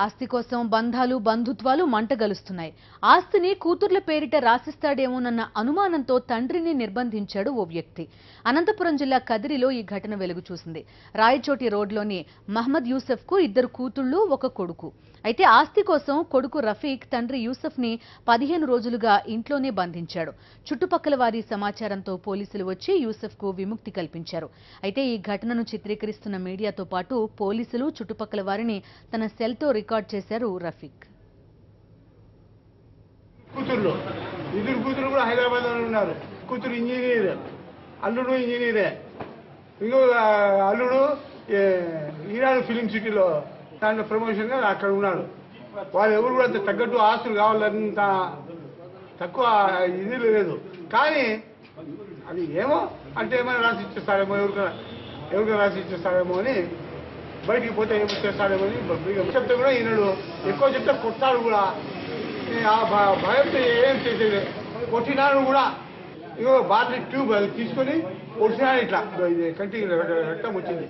ఆస్తి కోసం బంధాలు బంధుత్వాలు మంటగలుస్తున్నాయి. ఆస్తిని కూతుర్ల పేరిట రాసిస్తాడేమోనన్న అనుమానంతో తండ్రిని నిర్బంధించాడు ఓ వ్యక్తి. అనంతపురం జిల్లా కదిరిలో ఈ ఘటన వెలుగు చూసింది. రాయచోటి రోడ్లోని మహమ్మద్ యూసఫ్ కు 2 కూతుళ్లు, 1 కొడుకు. అయితే ఆస్తి కోసం కొడుకు రఫీక్ తండ్రి యూసఫ్ ని 15 రోజులుగా ఇంట్లోనే బంధించాడు. చుట్టుపక్కల వారి సమాచారంతో పోలీసులు వచ్చి యూసఫ్ కు విముక్తి కల్పించారు. అయితే ఈ ఘటనను చిత్రీకరిస్తున్న మీడియాతో పాటు పోలీసులు చుట్టుపక్కల వారిని తన సెల్తో రికార్డ్ చేశారు రఫీక్. కూతురు కూడా హైదరాబాద్ లో ఉన్నారు. కూతురు ఇంజనీర్, అల్లుడు ఇంజనీరే. ఇంకో అల్లుడు ఈనాడు ఫిలిం సిటీలో దాంట్లో ప్రమోషన్ గా అక్కడ ఉన్నాడు. వాళ్ళు ఎవరు కూడా అంత తగ్గట్టు ఆస్తులు కావాలంత తక్కువ ఇది లేదు. కానీ అది ఏమో అంటే ఏమైనా రాసి ఇచ్చేస్తారేమో, ఎవరికైనా రాసి ఇచ్చేస్తారేమో అని బయటికి పోతే ఏమి చేస్తాడేమో అని చెప్తే కూడా ఈనాడు ఎక్కువ చెప్తే కొట్టాడు కూడా. ఆ భయంతో ఏం చేసేది, కొట్టినాడు కూడా. ఇంకో బాటిల్ ట్యూబ్ అది తీసుకొని కొట్టినాడు. ఇట్లా ఇది కంటికి రక్తం వచ్చింది.